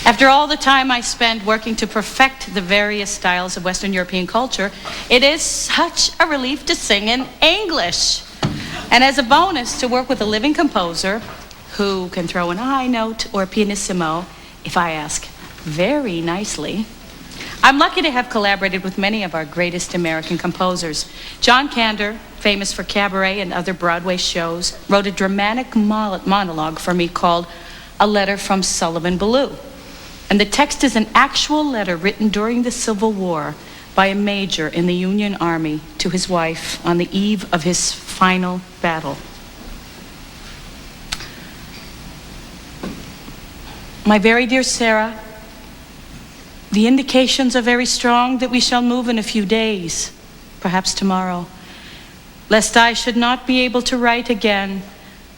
After all the time I spent working to perfect the various styles of Western European culture, it is such a relief to sing in English. And as a bonus, to work with a living composer who can throw in a high note or a pianissimo, if I ask very nicely. I'm lucky to have collaborated with many of our greatest American composers. John Kander, famous for Cabaret and other Broadway shows, wrote a dramatic monologue for me called A Letter from Sullivan Ballou. And the text is an actual letter written during the Civil War by a major in the Union Army to his wife on the eve of his final battle. My very dear Sarah, the indications are very strong that we shall move in a few days, perhaps tomorrow. Lest I should not be able to write again,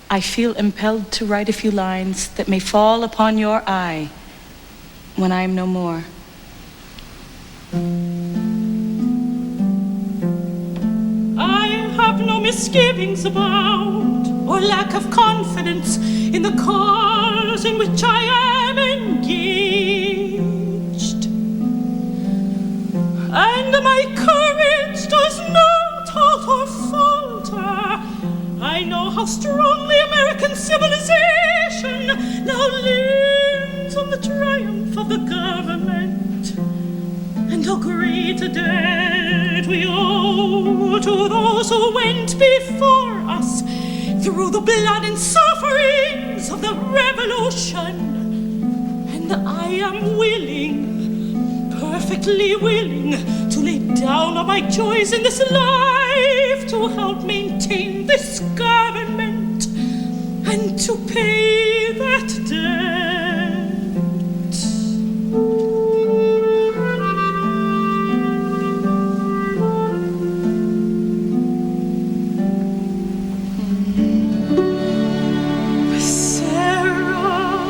I feel impelled to write a few lines that may fall upon your eye when I am no more. I have no misgivings about or lack of confidence in the cause in which I am engaged. And my courage does not halt or falter. I know how strongly American civilization now leans on the triumph of the government, and how great a debt we owe to those who went before us through the blood and sufferings of the revolution. And I am willing, perfectly willing, to lay down all my joys in this life to help maintain this government and to pay that debt. Sarah,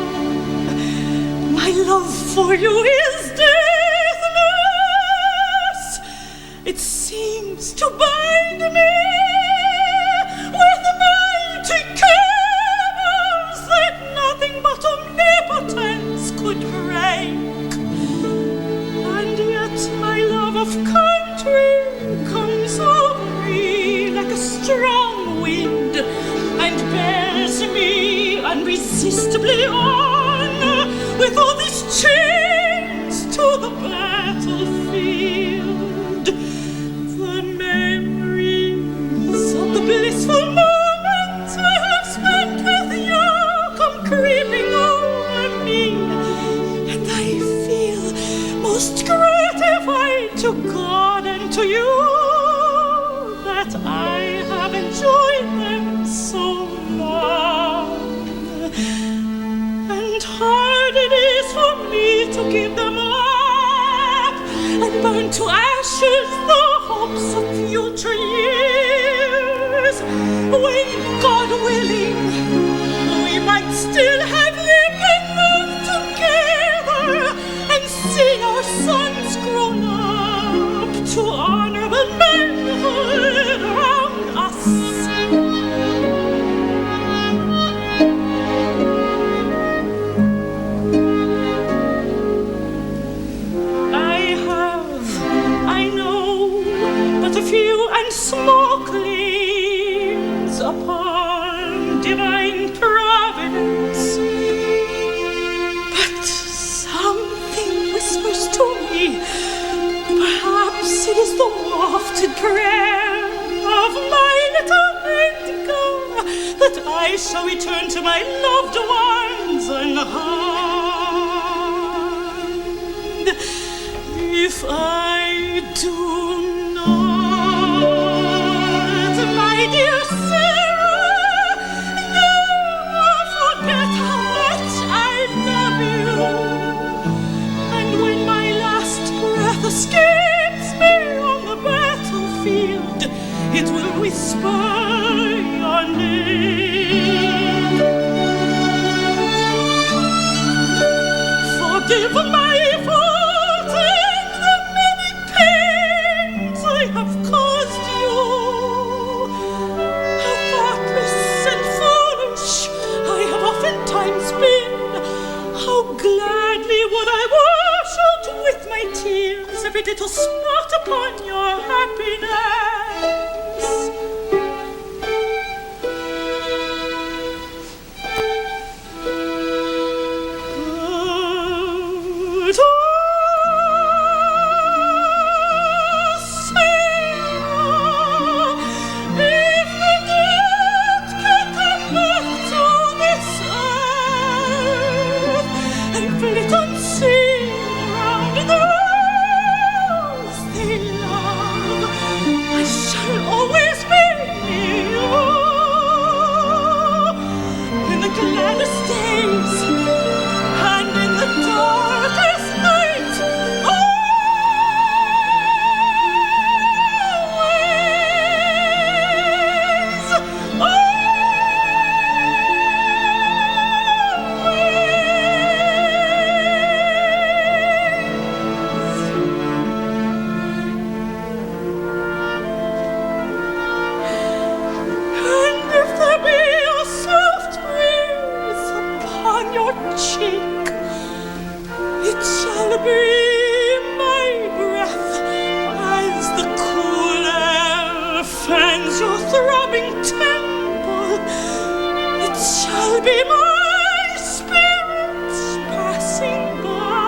my love for you is deathless. It seems to bind me with mighty cables that nothing but omnipotence could break. And yet my love of country comes over me like a strong wind and bears me unresistably on with all these chains to the battlefield. The memories of the blissful moments I have spent with you come creeping over me, and I feel most gratified to God and to you that I have enjoyed them so long. And hard it is for me to give them up and burn to ashes the hopes of future years, when, God willing, we might still have lived and moved together and seen our sons grown up to honorable manhood around us. Few and small claims upon divine providence, but something whispers to me, perhaps it is the wafted prayer of my little Indigo, that I shall return to my loved ones unharmed. If I do my dear Sarah, never forget how much I love you. And when my last breath escapes me on the battlefield, it will whisper your name. Forgive my fault and the many pains I have caused you. longest days and in the darkest night, cheek, it shall be my breath as the cool air fans your throbbing temple. It shall be my spirits passing by.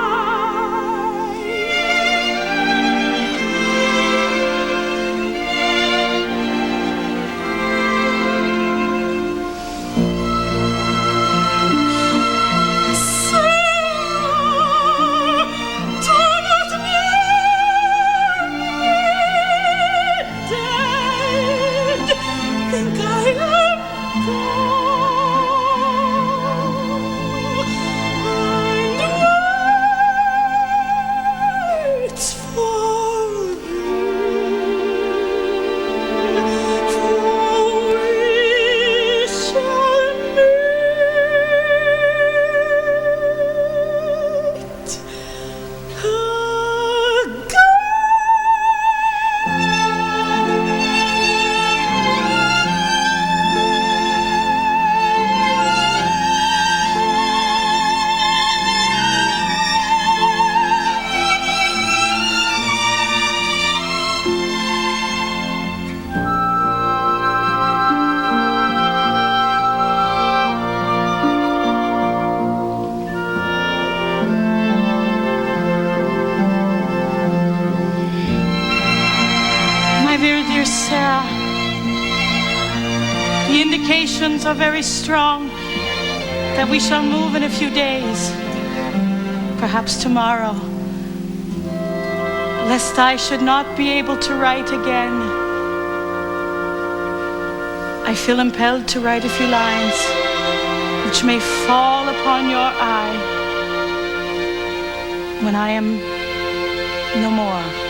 Indications are very strong that we shall move in a few days, perhaps tomorrow. Lest I should not be able to write again, I feel impelled to write a few lines which may fall upon your eye when I am no more.